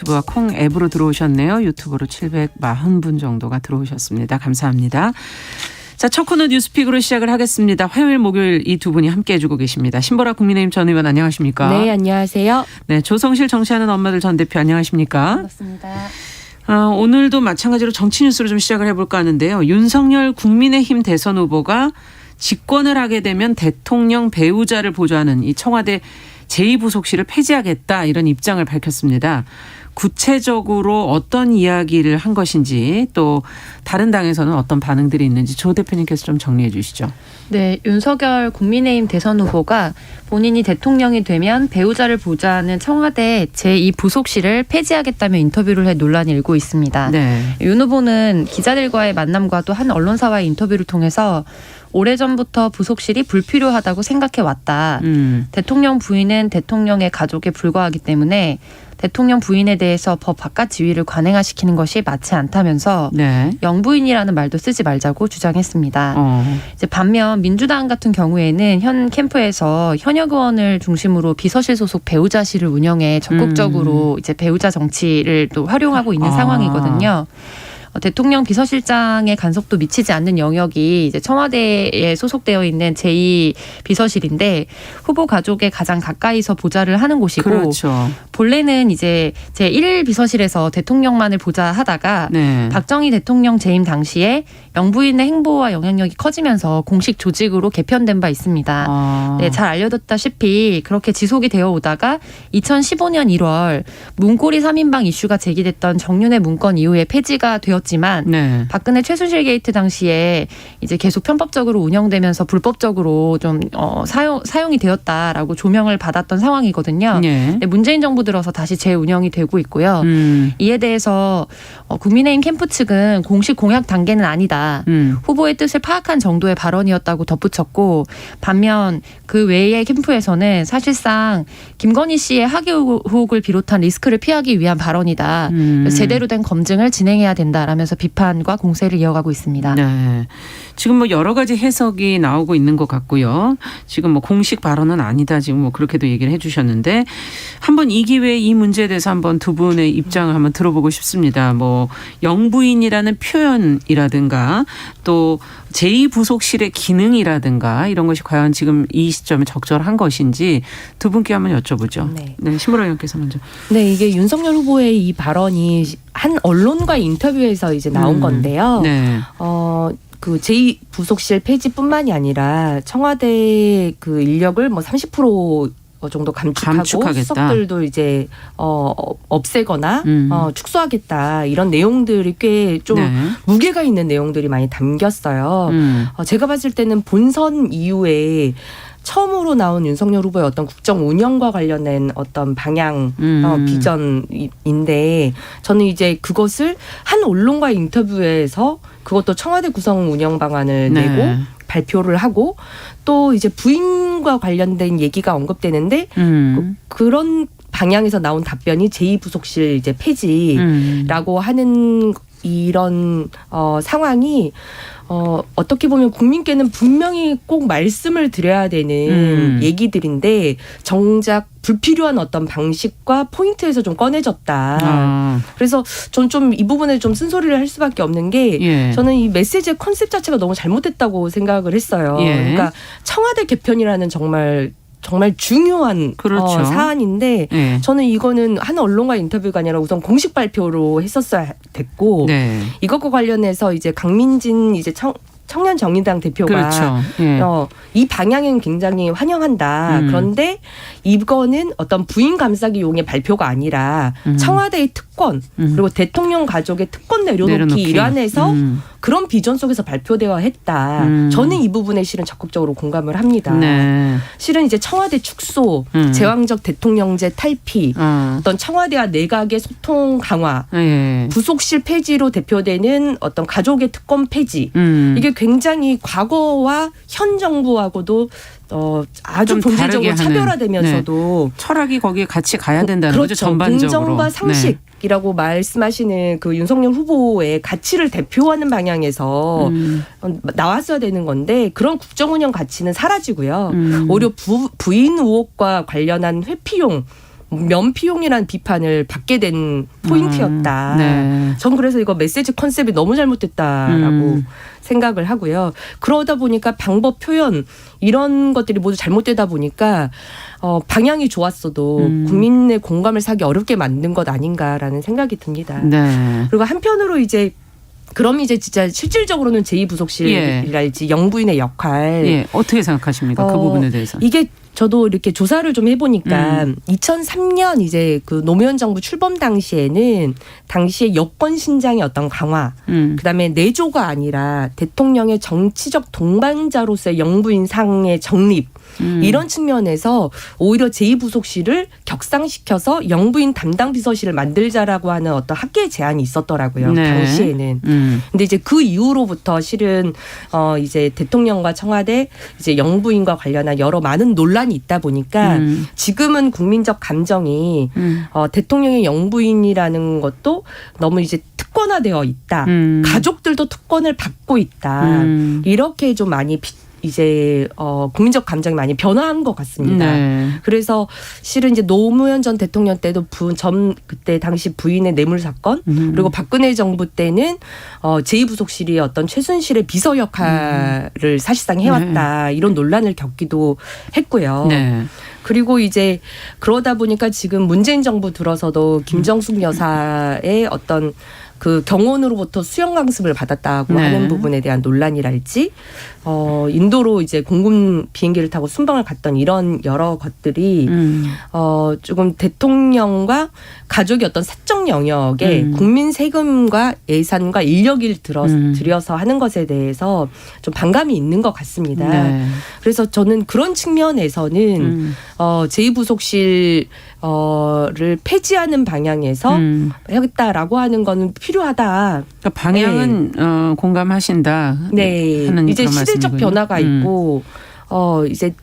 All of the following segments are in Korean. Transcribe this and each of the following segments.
유튜브와 콩 앱으로 들어오셨네요. 유튜브로 740분 정도가 들어오셨습니다. 감사합니다. 자, 첫 코너 뉴스픽으로 시작을 하겠습니다. 화요일, 목요일 이 두 분이 함께 해주고 계십니다. 신보라 국민의힘 전 의원 안녕하십니까? 네, 안녕하세요. 네, 조성실 정치하는 엄마들 전 대표 안녕하십니까? 반갑습니다. 오늘도 마찬가지로 정치 뉴스로 좀 시작을 해볼까 하는데요. 윤석열 국민의힘 대선 후보가 집권을 하게 되면 대통령 배우자를 보좌하는 이 청와대 제2부속실을 폐지하겠다 이런 입장을 밝혔습니다. 구체적으로 어떤 이야기를 한 것인지 또 다른 당에서는 어떤 반응들이 있는지 조 대표님께서 좀 정리해 주시죠. 네, 윤석열 국민의힘 대선 후보가 본인이 대통령이 되면 배우자를 보좌하는 청와대 제2부속실을 폐지하겠다며 인터뷰를 해 논란이 일고 있습니다. 네. 윤 후보는 기자들과의 만남과 또 한 언론사와의 인터뷰를 통해서 오래전부터 부속실이 불필요하다고 생각해 왔다. 대통령 부인은 대통령의 가족에 불과하기 때문에 대통령 부인에 대해서 법 바깥 지위를 관행화시키는 것이 맞지 않다면서 네. 영부인이라는 말도 쓰지 말자고 주장했습니다. 이제 반면 민주당 같은 경우에는 현 캠프에서 현역 의원을 중심으로 비서실 소속 배우자실을 운영해 적극적으로 이제 배우자 정치를 또 활용하고 있는 상황이거든요. 대통령 비서실장의 간섭도 미치지 않는 영역이 이제 청와대에 소속되어 있는 제2비서실인데 후보 가족에 가장 가까이서 보좌를 하는 곳이고 그렇죠. 본래는 이제 제1비서실에서 대통령만을 보좌하다가 네. 박정희 대통령 재임 당시에 영부인의 행보와 영향력이 커지면서 공식 조직으로 개편된 바 있습니다. 네, 잘 알려졌다시피 그렇게 지속이 되어 오다가 2015년 1월 문고리 3인방 이슈가 제기됐던 정윤회 문건 이후에 폐지가 되었지만 네. 박근혜 최순실 게이트 당시에 이제 계속 편법적으로 운영되면서 불법적으로 좀 사용이 되었다라고 조명을 받았던 상황이거든요. 네. 네, 문재인 정부 들어서 다시 재운영이 되고 있고요. 이에 대해서 국민의힘 캠프 측은 공식 공약 단계는 아니다. 후보의 뜻을 파악한 정도의 발언이었다고 덧붙였고 반면 그 외의 캠프에서는 사실상 김건희 씨의 학위 의혹을 비롯한 리스크를 피하기 위한 발언이다. 제대로 된 검증을 진행해야 된다라면서 비판과 공세를 이어가고 있습니다. 네. 지금 뭐 여러 가지 해석이 나오고 있는 것 같고요. 지금 뭐 공식 발언은 아니다. 지금 뭐 그렇게도 얘기를 해 주셨는데 한번 이 기회에 이 문제에 대해서 한번 두 분의 입장을 한번 들어보고 싶습니다. 뭐 영부인이라는 표현이라든가 또 제2부속실의 기능이라든가 이런 것이 과연 지금 이 시점에 적절한 것인지 두 분께 한번 여쭤보죠. 네, 신보라 의원께서 먼저. 네, 이게 윤석열 후보의 이 발언이 한 언론과 인터뷰에서 이제 나온 건데요. 네. 그 제2부속실 폐지뿐만이 아니라 청와대 그 인력을 뭐 30% 정도 감축하고 수석들도 이제 없애거나 축소하겠다 이런 내용들이 꽤 좀 무게가 있는 내용들이 많이 담겼어요. 제가 봤을 때는 본선 이후에 처음으로 나온 윤석열 후보의 어떤 국정 운영과 관련된 어떤 방향 비전인데 저는 이제 그것을 한 언론과의 인터뷰에서 그것도 청와대 구성 운영 방안을 내고 발표를 하고 또 이제 부인과 관련된 얘기가 언급되는데 그런 방향에서 나온 답변이 제2부속실 이제 폐지라고 하는 이런 상황이 어떻게 보면 국민께는 분명히 꼭 말씀을 드려야 되는 얘기들인데 정작 불필요한 어떤 방식과 포인트에서 좀 꺼내졌다. 그래서 전 좀 이 부분에 좀 쓴소리를 할 수밖에 없는 게 저는 이 메시지의 컨셉 자체가 너무 잘못됐다고 생각을 했어요. 그러니까 청와대 개편이라는 정말 중요한 그렇죠. 사안인데 저는 이거는 한 언론과 인터뷰가 아니라 우선 공식 발표로 했었어야 됐고 이것과 관련해서 이제 강민진 이제 청년정의당 대표가 이 방향은 굉장히 환영한다. 그런데 이거는 어떤 부인 감싸기용의 발표가 아니라 청와대의 특권 그리고 대통령 가족의 특권 내려놓기 일환에서 그런 비전 속에서 발표되어야 했다. 저는 이 부분에 실은 적극적으로 공감을 합니다. 실은 이제 청와대 축소, 제왕적 대통령제 탈피, 어떤 청와대와 내각의 소통 강화, 부속실 폐지로 대표되는 어떤 가족의 특권 폐지 이게 굉장히 과거와 현 정부하고도 아주 본질적으로 차별화되면서도 철학이 거기에 같이 가야 된다는 그렇죠. 거죠. 전반적으로. 공정과 상식이라고 말씀하시는 그 윤석열 후보의 가치를 대표하는 방향에서 나왔어야 되는 건데 그런 국정운영 가치는 사라지고요. 오히려 부인 의혹과 관련한 회피용 면피용이라는 비판을 받게 된 포인트였다. 네. 전 그래서 이거 메시지 컨셉이 너무 잘못됐다라고 생각을 하고요. 그러다 보니까 방법 표현 이런 것들이 모두 잘못되다 보니까 방향이 좋았어도 국민의 공감을 사기 어렵게 만든 것 아닌가라는 생각이 듭니다. 네. 그리고 한편으로 이제 그럼 이제 진짜 실질적으로는 제2부속실이랄지 영부인의 역할. 어떻게 생각하십니까? 그 부분에 대해서. 이게 저도 이렇게 조사를 좀 해보니까 2003년 이제 그 노무현 정부 출범 당시에는 당시에 여권 신장의 어떤 강화, 그다음에 내조가 아니라 대통령의 정치적 동반자로서의 영부인상의 정립, 이런 측면에서 오히려 제2부속실을 격상시켜서 영부인 담당 비서실을 만들자라고 하는 어떤 학계 제안이 있었더라고요. 네. 당시에는. 근데 이제 그 이후로부터 실은 이제 대통령과 청와대 이제 영부인과 관련한 여러 많은 논란이 있다 보니까 지금은 국민적 감정이 대통령의 영부인이라는 것도 너무 이제 특권화되어 있다. 가족들도 특권을 받고 있다. 이렇게 좀 많이 이제 국민적 감정이 많이 변화한 것 같습니다. 네. 그래서 실은 이제 노무현 전 대통령 때도 그때 당시 부인의 뇌물 사건 그리고 박근혜 정부 때는 제2부속실이 어떤 최순실의 비서 역할을 사실상 해왔다. 이런 논란을 겪기도 했고요. 네. 그리고 이제 그러다 보니까 지금 문재인 정부 들어서도 김정숙 여사의 어떤 그 경호원으로부터 수영 강습을 받았다고 하는 부분에 대한 논란이랄지 인도로 이제 공군 비행기를 타고 순방을 갔던 이런 여러 것들이 조금 대통령과 가족의 어떤 사적 영역에 국민 세금과 예산과 인력을 들여서 하는 것에 대해서 좀 반감이 있는 것 같습니다. 네. 그래서 저는 그런 측면에서는 제2부속실 를 폐지하는 방향에서 하겠다라고 하는 거는 필요하다. 그러니까 방향은 공감하신다. 네. 하는 이제 시대적 변화가 있고 이제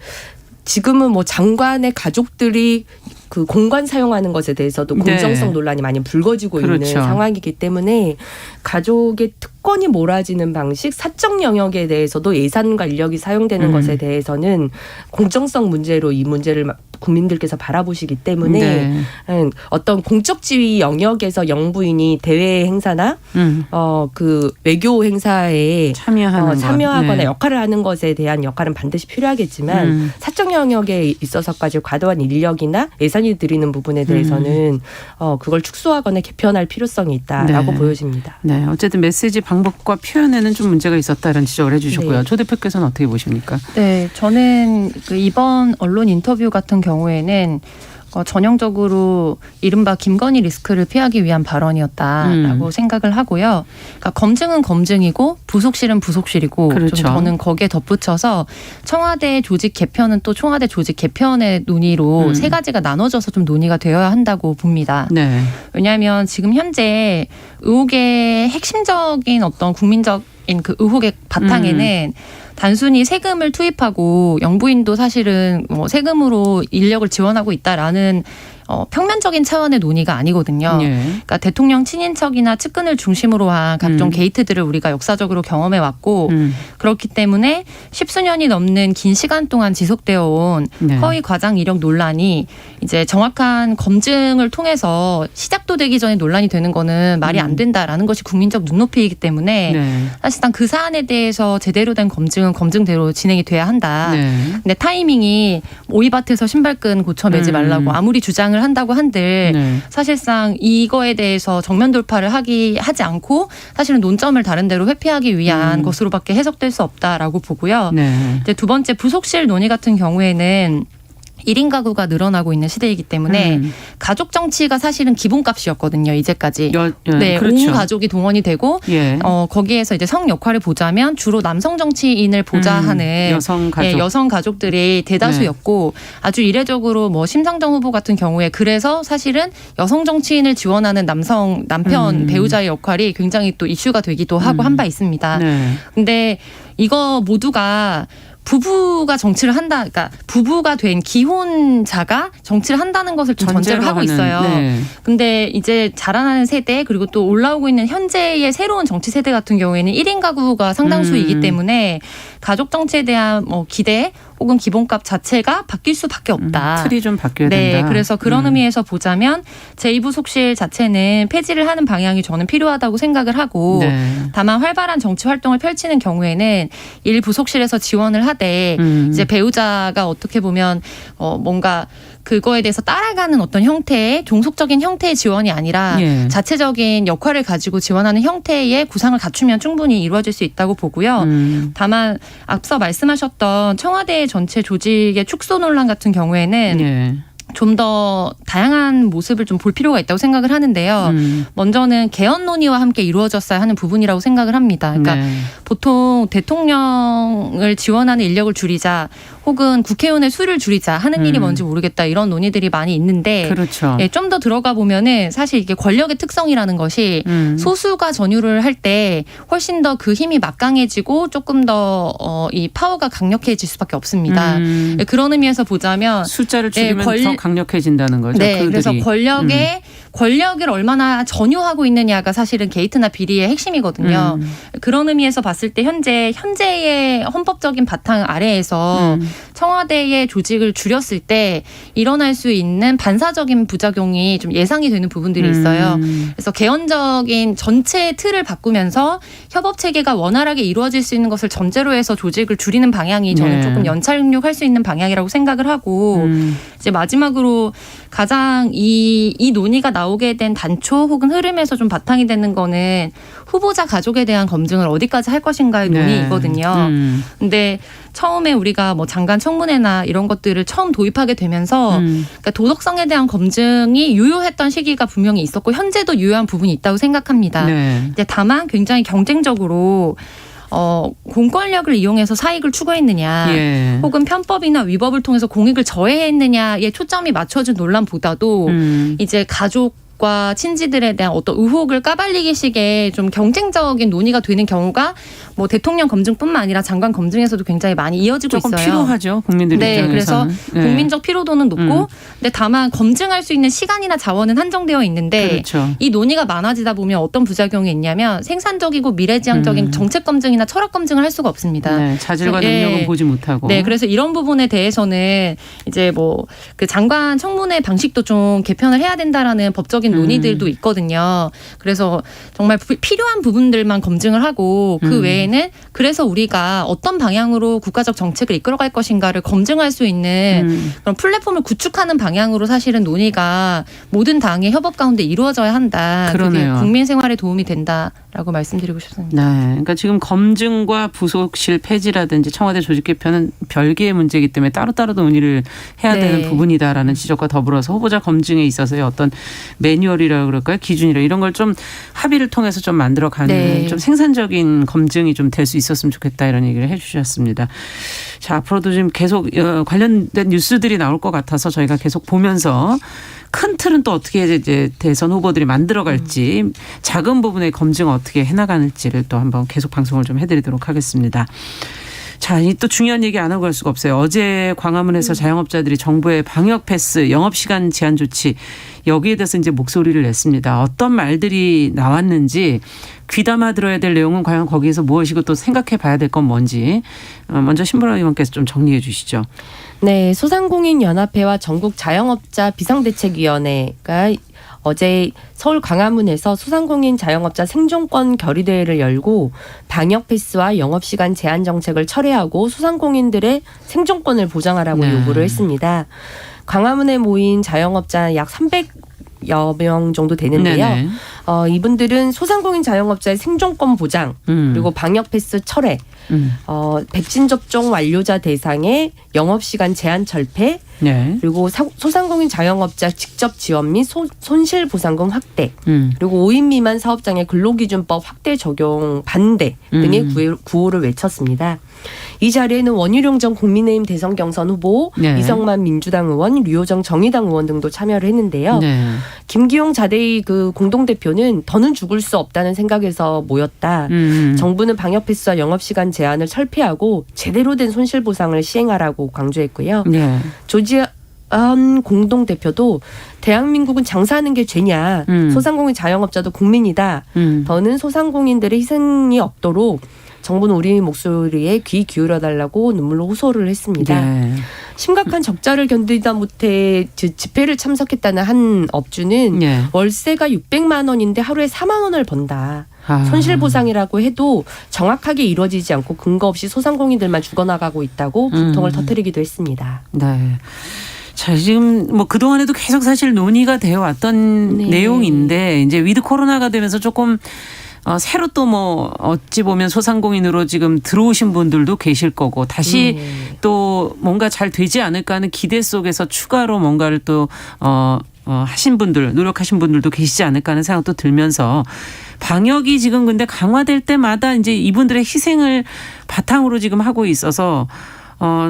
지금은 뭐 장관의 가족들이 그 공간 사용하는 것에 대해서도 공정성 논란이 많이 불거지고 있는 상황이기 때문에 가족의 특권이 몰아지는 방식, 사적 영역에 대해서도 예산과 인력이 사용되는 것에 대해서는 공정성 문제로 이 문제를 국민들께서 바라보시기 때문에 어떤 공적 지위 영역에서 영부인이 대외 행사나 그 외교 행사에 참여하거나 역할을 하는 것에 대한 역할은 반드시 필요하겠지만 사적 영역에 있어서까지 과도한 인력이나 예산이 들이는 부분에 대해서는 그걸 축소하거나 개편할 필요성이 있다라고 보여집니다. 네, 어쨌든 메시지 방법과 표현에는 좀 문제가 있었다는 지적을 해주셨고요. 조 대표께서는 어떻게 보십니까? 네, 저는 그 이번 언론 인터뷰 같은 경우에는 전형적으로 이른바 김건희 리스크를 피하기 위한 발언이었다라고 생각을 하고요. 그러니까 검증은 검증이고 부속실은 부속실이고 좀 저는 거기에 덧붙여서 청와대 조직 개편은 또 청와대 조직 개편의 논의로 세 가지가 나눠져서 좀 논의가 되어야 한다고 봅니다. 네. 왜냐하면 지금 현재 의혹의 핵심적인 어떤 국민적인 그 의혹의 바탕에는 단순히 세금을 투입하고 영부인도 사실은 뭐 세금으로 인력을 지원하고 있다라는 평면적인 차원의 논의가 아니거든요. 그러니까 대통령 친인척이나 측근을 중심으로 한 각종 게이트들을 우리가 역사적으로 경험해 왔고 그렇기 때문에 십수년이 넘는 긴 시간 동안 지속되어 온 허위 과장 이력 논란이 이제 정확한 검증을 통해서 시작도 되기 전에 논란이 되는 거는 말이 안 된다라는 것이 국민적 눈높이이기 때문에 사실상 그 사안에 대해서 제대로 된 검증은 검증대로 진행이 돼야 한다. 근데 타이밍이 오이밭에서 신발끈 고쳐 매지 말라고 아무리 주장을 한다고 한들 사실상 이거에 대해서 정면 돌파를 하지 않고 사실은 논점을 다른 데로 회피하기 위한 것으로밖에 해석될 수 없다라고 보고요. 이제 두 번째 부속실 논의 같은 경우에는 1인 가구가 늘어나고 있는 시대이기 때문에 가족 정치가 사실은 기본값이었거든요. 이제까지. 온 가족이 동원이 되고 거기에서 이제 성 역할을 보자면 주로 남성 정치인을 보자 하는 여성 가족들이 대다수였고 아주 이례적으로 뭐 심상정 후보 같은 경우에 그래서 사실은 여성 정치인을 지원하는 남편 배우자의 역할이 굉장히 또 이슈가 되기도 하고 한 바 있습니다. 근데 이거 모두가 부부가 정치를 한다, 그러니까 부부가 된 기혼자가 정치를 한다는 것을 좀 전제로 하고 있어요. 근데 이제 자라나는 세대 그리고 또 올라오고 있는 현재의 새로운 정치 세대 같은 경우에는 1인 가구가 상당수이기 때문에 가족 정치에 대한 뭐 기대 혹은 기본값 자체가 바뀔 수밖에 없다. 틀이 좀 바뀌어야 네, 된다. 그래서 그런 의미에서 보자면 제2부속실 자체는 폐지를 하는 방향이 저는 필요하다고 생각을 하고 다만 활발한 정치 활동을 펼치는 경우에는 일부속실에서 지원을 하되 이제 배우자가 어떻게 보면 뭔가 그거에 대해서 따라가는 어떤 형태의 종속적인 형태의 지원이 아니라 자체적인 역할을 가지고 지원하는 형태의 구상을 갖추면 충분히 이루어질 수 있다고 보고요. 다만 앞서 말씀하셨던 청와대 전체 조직의 축소 논란 같은 경우에는 좀 더 다양한 모습을 좀 볼 필요가 있다고 생각을 하는데요. 먼저는 개헌 논의와 함께 이루어졌어야 하는 부분이라고 생각을 합니다. 그러니까 보통 대통령을 지원하는 인력을 줄이자 혹은 국회의원의 수를 줄이자 하는 일이 뭔지 모르겠다 이런 논의들이 많이 있는데 좀 더 들어가 보면은 사실 이게 권력의 특성이라는 것이 소수가 전유를 할 때 훨씬 더 그 힘이 막강해지고 조금 더 이 파워가 강력해질 수밖에 없습니다. 그런 의미에서 보자면 숫자를 줄이면 더 강력해진다는 거죠. 네, 그들이. 그래서 권력을 얼마나 전유하고 있느냐가 사실은 게이트나 비리의 핵심이거든요. 그런 의미에서 봤을 때 현재의 헌법적인 바탕 아래에서 청와대의 조직을 줄였을 때 일어날 수 있는 반사적인 부작용이 좀 예상이 되는 부분들이 있어요. 그래서 개헌적인 전체 틀을 바꾸면서 협업 체계가 원활하게 이루어질 수 있는 것을 전제로 해서 조직을 줄이는 방향이 저는 조금 연착륙할 수 있는 방향이라고 생각을 하고 이제 마지막으로 가장 이 논의가 나오게 된 단초 혹은 흐름에서 좀 바탕이 되는 거는 후보자 가족에 대한 검증을 어디까지 할 것인가의 논의이거든요. 근데 처음에 우리가 뭐 장관 청문회나 이런 것들을 처음 도입하게 되면서 그러니까 도덕성에 대한 검증이 유효했던 시기가 분명히 있었고 현재도 유효한 부분이 있다고 생각합니다. 근데 다만 굉장히 경쟁적으로 공권력을 이용해서 사익을 추구했느냐 혹은 편법이나 위법을 통해서 공익을 저해했느냐에 초점이 맞춰진 논란보다도 이제 가족과 친지들에 대한 어떤 의혹을 까발리기식의 좀 경쟁적인 논의가 되는 경우가 뭐 대통령 검증뿐만 아니라 장관 검증에서도 굉장히 많이 이어지고 조금 있어요. 필요하죠. 국민들 입장에서는. 그래서 국민적 피로도는 높고 근데 다만 검증할 수 있는 시간이나 자원은 한정되어 있는데 이 논의가 많아지다 보면 어떤 부작용이 있냐면 생산적이고 미래지향적인 정책 검증이나 철학 검증을 할 수가 없습니다. 자질과 능력은 보지 못하고. 그래서 이런 부분에 대해서는 이제 뭐 그 장관 청문회 방식도 좀 개편을 해야 된다라는 법적인 논의들도 있거든요. 그래서 정말 필요한 부분들만 검증을 하고 그 외에는 그래서 우리가 어떤 방향으로 국가적 정책을 이끌어갈 것인가를 검증할 수 있는 그런 플랫폼을 구축하는 방향으로 사실은 논의가 모든 당의 협업 가운데 이루어져야 한다. 그게 국민 생활에 도움이 된다라고 말씀드리고 싶습니다. 그러니까 지금 검증과 부속실 폐지라든지 청와대 조직 개편은 별개의 문제이기 때문에 따로따로 논의를 해야 되는 부분이다라는 지적과 더불어서 후보자 검증에 있어서의 어떤 매뉴얼이라고 그럴까요? 기준이라 이런 걸 좀 합의를 통해서 좀 만들어가는 좀 생산적인 검증이 좀 될 수 있었으면 좋겠다 이런 얘기를 해 주셨습니다. 자, 앞으로도 지금 계속 관련된 뉴스들이 나올 것 같아서 저희가 계속 보면서 큰 틀은 또 어떻게 이제 대선 후보들이 만들어갈지 작은 부분의 검증 어떻게 해나가는지를 또 한번 계속 방송을 좀 해드리도록 하겠습니다. 자, 이 또 중요한 얘기 안 하고 갈 수가 없어요. 어제 광화문에서 자영업자들이 정부의 방역 패스, 영업시간 제한 조치 여기에 대해서 이제 목소리를 냈습니다. 어떤 말들이 나왔는지 귀담아 들어야 될 내용은 과연 거기에서 무엇이고 또 생각해 봐야 될 건 뭔지 먼저 신보라 의원께서 좀 정리해 주시죠. 네, 소상공인연합회와 전국자영업자 비상대책위원회가 어제 서울 광화문에서 소상공인 자영업자 생존권 결의대회를 열고 방역 패스와 영업시간 제한 정책을 철회하고 소상공인들의 생존권을 보장하라고 요구를 했습니다. 광화문에 모인 자영업자 약 300여 명 정도 되는데요. 이분들은 소상공인 자영업자의 생존권 보장 그리고 방역 패스 철회 백신 접종 완료자 대상의 영업시간 제한 철폐 그리고 소상공인 자영업자 직접 지원 및 손실보상금 확대 그리고 5인 미만 사업장의 근로기준법 확대 적용 반대 등의 구호를 외쳤습니다. 이 자리에는 원희룡 전 국민의힘 대선 경선 후보, 이성만 민주당 의원, 류호정 정의당 의원 등도 참여를 했는데요. 김기용 자대위 그 공동대표는 더는 죽을 수 없다는 생각에서 모였다. 정부는 방역 패스와 영업시간 제한을 철폐하고 제대로 된 손실보상을 시행하라고 강조했고요. 조지현 공동대표도 대한민국은 장사하는 게 죄냐. 소상공인 자영업자도 국민이다. 더는 소상공인들의 희생이 없도록 정부는 우리 목소리에 귀 기울여달라고 눈물로 호소를 했습니다. 네. 심각한 적자를 견디다 못해 집회를 참석했다는 한 업주는 네. 월세가 600만 원인데 하루에 4만 원을 번다. 손실보상이라고 해도 정확하게 이루어지지 않고 근거 없이 소상공인들만 죽어나가고 있다고 분통을 터뜨리기도 했습니다. 네. 자, 지금 뭐 그동안에도 계속 사실 논의가 되어 왔던 네. 내용인데 이제 위드 코로나가 되면서 조금 새로 또 뭐 어찌 보면 소상공인으로 지금 들어오신 분들도 계실 거고 다시 또 뭔가 잘 되지 않을까 하는 기대 속에서 추가로 뭔가를 또 하신 분들, 노력하신 분들도 계시지 않을까 하는 생각도 들면서 방역이 지금 근데 강화될 때마다 이제 이분들의 희생을 바탕으로 지금 하고 있어서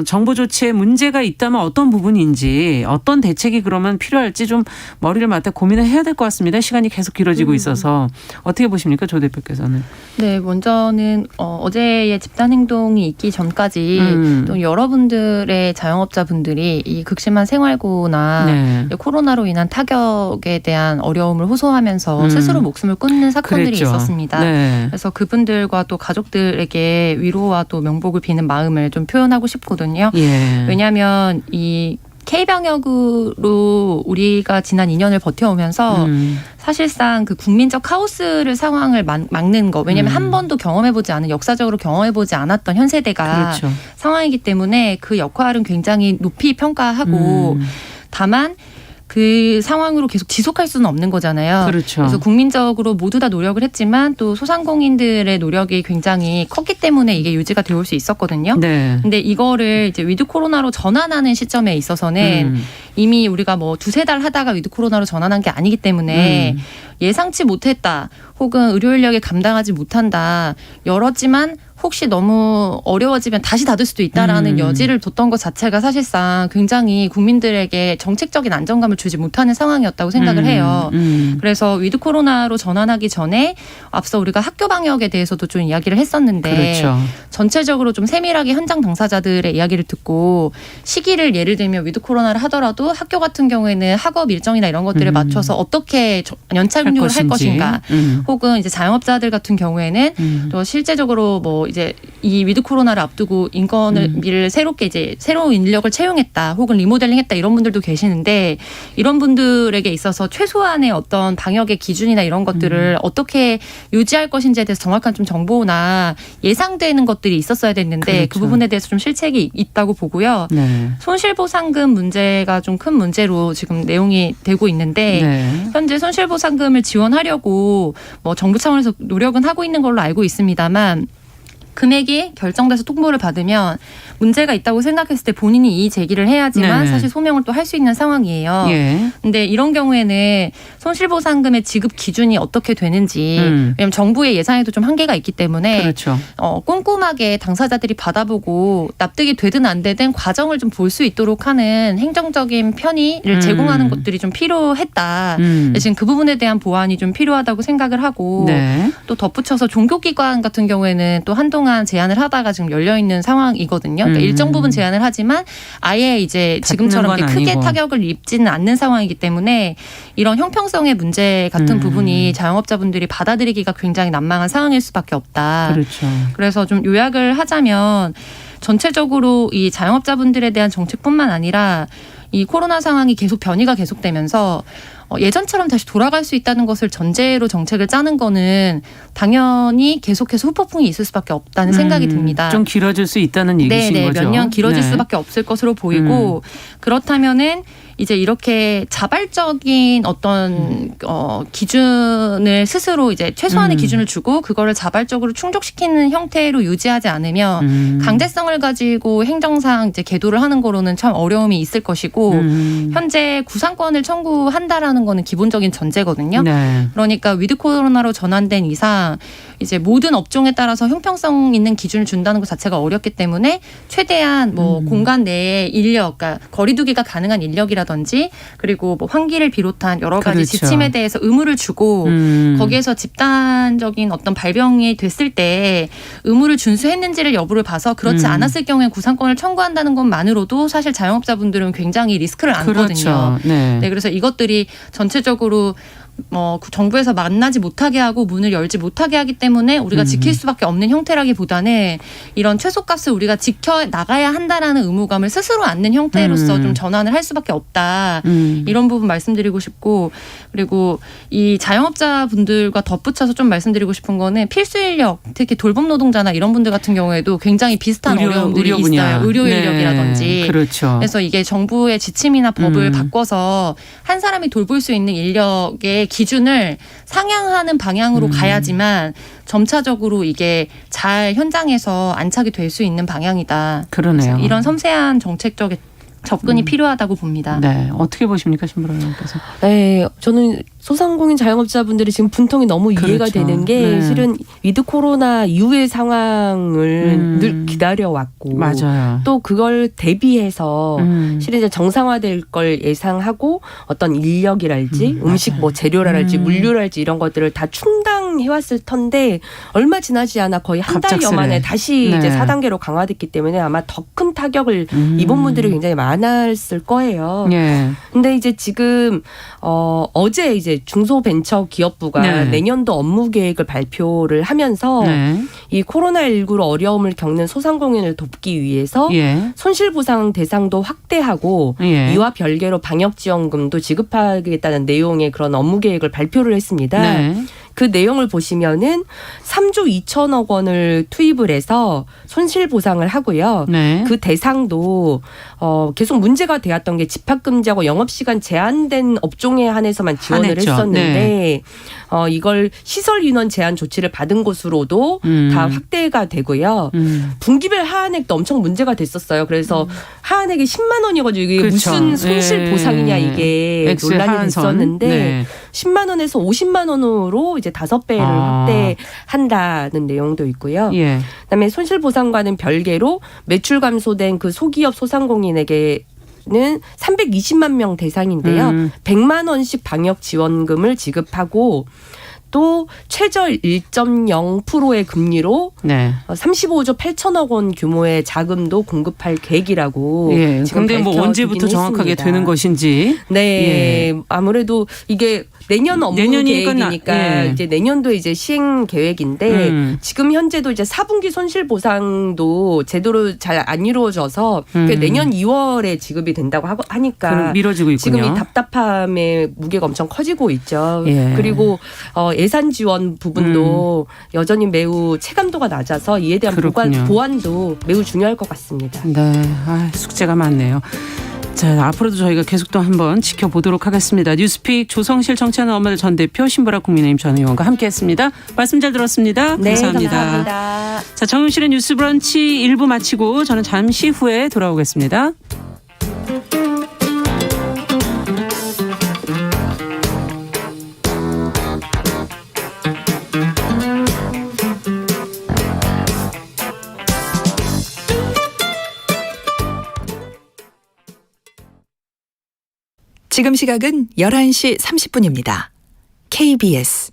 정부 조치에 문제가 있다면 어떤 부분인지 어떤 대책이 그러면 필요할지 좀 머리를 맞대 고민을 해야 될 것 같습니다. 시간이 계속 길어지고 있어서 어떻게 보십니까? 조 대표께서는. 네. 먼저는 어제의 집단행동이 있기 전까지 또 여러분들의 자영업자분들이 이 극심한 생활고나 네. 코로나로 인한 타격에 대한 어려움을 호소하면서 스스로 목숨을 끊는 사건들이 그랬죠. 있었습니다. 네. 그래서 그분들과 또 가족들에게 위로와 또 명복을 비는 마음을 좀 표현하고 싶거든요. 예. 왜냐하면 이 K방역으로 우리가 지난 2년을 버텨오면서 사실상 그 국민적 카오스를 상황을 막는 거. 왜냐하면 한 번도 경험해보지 않은 역사적으로 경험해보지 않았던 현 세대가 그렇죠. 상황이기 때문에 그 역할은 굉장히 높이 평가하고 다만 그 상황으로 계속 지속할 수는 없는 거잖아요. 그렇죠. 그래서 국민적으로 모두 다 노력을 했지만 또 소상공인들의 노력이 굉장히 컸기 때문에 이게 유지가 되올 수 있었거든요. 네. 근데 이거를 이제 위드 코로나로 전환하는 시점에 있어서는 이미 우리가 뭐 2-3달 하다가 위드 코로나로 전환한 게 아니기 때문에 예상치 못했다. 혹은 의료 인력이 감당하지 못한다. 열었지만 혹시 너무 어려워지면 다시 닫을 수도 있다라는 여지를 뒀던 것 자체가 사실상 굉장히 국민들에게 정책적인 안정감을 주지 못하는 상황이었다고 생각을 해요. 그래서 위드 코로나로 전환하기 전에 앞서 우리가 학교 방역에 대해서도 좀 이야기를 했었는데 그렇죠. 전체적으로 좀 세밀하게 현장 당사자들의 이야기를 듣고 시기를 예를 들면 위드 코로나를 하더라도 학교 같은 경우에는 학업 일정이나 이런 것들을 맞춰서 어떻게 연차 근무를 할 것인가 혹은 이제 자영업자들 같은 경우에는 또 실제적으로 뭐 이제 이 위드 코로나를 앞두고 인건을 새롭게 이제 새로운 인력을 채용했다 혹은 리모델링했다 이런 분들도 계시는데 이런 분들에게 있어서 최소한의 어떤 방역의 기준이나 이런 것들을 어떻게 유지할 것인지에 대해서 정확한 좀 정보나 예상되는 것들이 있었어야 됐는데 그렇죠. 그 부분에 대해서 좀 실책이 있다고 보고요. 네. 손실보상금 문제가 좀 큰 문제로 지금 내용이 되고 있는데 네. 현재 손실보상금을 지원하려고 뭐 정부 차원에서 노력은 하고 있는 걸로 알고 있습니다만 금액이 결정돼서 통보를 받으면 문제가 있다고 생각했을 때 본인이 이의 제기를 해야지만 네네. 사실 소명을 또 할 수 있는 상황이에요. 그런데 이런 경우에는 손실보상금의 지급 기준이 어떻게 되는지 왜냐하면 정부의 예산에도 좀 한계가 있기 때문에 그렇죠. 꼼꼼하게 당사자들이 받아보고 납득이 되든 안 되든 과정을 좀 볼 수 있도록 하는 행정적인 편의를 제공하는 것들이 좀 필요했다. 지금 그 부분에 대한 보완이 좀 필요하다고 생각을 하고 네. 또 덧붙여서 종교기관 같은 경우에는 또 한동안 제한을 하다가 지금 열려있는 상황이거든요. 그러니까 일정 부분 제한을 하지만 아예 이제 지금처럼 크게 아니고. 타격을 입지는 않는 상황이기 때문에 이런 형평성의 문제 같은 부분이 자영업자분들이 받아들이기가 굉장히 난망한 상황일 수밖에 없다. 그렇죠. 그래서 좀 요약을 하자면 전체적으로 이 자영업자분들에 대한 정책뿐만 아니라 이 코로나 상황이 계속 변이가 계속되면서 예전처럼 다시 돌아갈 수 있다는 것을 전제로 정책을 짜는 거는 당연히 계속해서 후폭풍이 있을 수밖에 없다는 생각이 듭니다. 좀 길어질 수 있다는 얘기신 네네, 거죠. 몇 년 길어질 수밖에 없을 것으로 보이고 그렇다면은 이제 이렇게 자발적인 어떤 기준을 스스로 이제 최소한의 기준을 주고 그거를 자발적으로 충족시키는 형태로 유지하지 않으면 강제성을 가지고 행정상 이제 계도를 하는 거로는 참 어려움이 있을 것이고 현재 구상권을 청구한다라는 거는 기본적인 전제거든요. 네. 그러니까 위드 코로나로 전환된 이상 이제 모든 업종에 따라서 형평성 있는 기준을 준다는 것 자체가 어렵기 때문에 최대한 뭐 공간 내에 인력, 그러니까 거리두기가 가능한 인력이라든지 그리고 뭐 환기를 비롯한 여러 가지 그렇죠. 지침에 대해서 의무를 주고 거기에서 집단적인 어떤 발병이 됐을 때 의무를 준수했는지를 여부를 봐서 그렇지 않았을 경우에 구상권을 청구한다는 것만으로도 사실 자영업자분들은 굉장히 리스크를 안거든요. 그렇죠. 네. 네, 그래서 이것들이 전체적으로 정부에서 만나지 못하게 하고 문을 열지 못하게 하기 때문에 우리가 지킬 수밖에 없는 형태라기보다는 이런 최소값을 우리가 지켜 나가야 한다라는 의무감을 스스로 안는 형태로서 좀 전환을 할 수밖에 없다. 이런 부분 말씀드리고 싶고, 그리고 이 자영업자분들과 덧붙여서 좀 말씀드리고 싶은 거는 필수 인력, 특히 돌봄 노동자나 이런 분들 같은 경우에도 굉장히 비슷한 어려움들이 있어요. 의료 인력이라든지. 네, 그렇죠. 그래서 이게 정부의 지침이나 법을 바꿔서 한 사람이 돌볼 수 있는 인력의 기준을 상향하는 방향으로 가야지만 점차적으로 이게 잘 현장에서 안착이 될 수 있는 방향이다. 그러네요. 이런 섬세한 정책적 접근이 필요하다고 봅니다. 네, 어떻게 보십니까, 신보라님께서? 네, 저는 소상공인 자영업자분들이 지금 분통이 너무 이해가 그렇죠. 되는 게 실은 위드 코로나 이후의 상황을 늘 기다려왔고, 맞아요. 또 그걸 대비해서 실은 이제 정상화될 걸 예상하고 어떤 인력이랄지 음식 뭐 재료랄지 물류랄지 이런 것들을 다 충당해왔을 텐데 얼마 지나지 않아 거의 한 달여 만에 다시 이제 4단계로 강화됐기 때문에 아마 더 큰 타격을 입은 분들이 굉장히 많았을 거예요. 근데 이제 지금 어제 이제 중소벤처기업부가 내년도 업무 계획을 발표를 하면서 이 코로나19로 어려움을 겪는 소상공인을 돕기 위해서 손실보상 대상도 확대하고 이와 별개로 방역지원금도 지급하겠다는 내용의 그런 업무 계획을 발표를 했습니다. 그 내용을 보시면은 3조 2천억 원을 투입을 해서 손실보상을 하고요. 그 대상도 계속 문제가 되었던 게 집합금지하고 영업시간 제한된 업종에 한해서만 지원을 했었는데 이걸 시설인원 제한 조치를 받은 곳으로도 다 확대가 되고요. 분기별 하한액도 엄청 문제가 됐었어요. 그래서 하한액이 10만 원이어가지고 이게 무슨 손실보상이냐 이게 논란이 됐었는데 10만 원에서 50만 원으로 이제 5배를 확대한다는 내용도 있고요. 그다음에 손실보상과는 별개로 매출 감소된 그 소기업 소상공인에게 는 320만 명 대상인데요. 100만 원씩 방역 지원금을 지급하고 또 최저 1.0%의 금리로 35조 8천억 원 규모의 자금도 공급할 계획이라고 지금 근데 뭐 언제부터 정확하게 했습니다. 되는 것인지. 아무래도 이게 내년 업무 계획이니까 이제 내년도에 이제 시행 계획인데 지금 현재도 이제 4분기 손실 보상도 제대로 잘 안 이루어져서 내년 2월에 지급이 된다고 하니까 미뤄지고 있군요. 지금 이 답답함의 무게가 엄청 커지고 있죠. 그리고 예산 지원 부분도 여전히 매우 체감도가 낮아서 이에 대한 보완도 매우 중요할 것 같습니다. 네, 숙제가 많네요. 자, 앞으로도 저희가 계속 또 한번 지켜보도록 하겠습니다. 뉴스픽 조성실 정치하는 엄마들 전 대표, 신보라 국민의힘 전 의원과 함께했습니다. 말씀 잘 들었습니다. 감사합니다. 감사합니다. 자, 정용실의 뉴스 브런치 1부 마치고 저는 잠시 후에 돌아오겠습니다. 지금 시각은 11시 30분입니다. KBS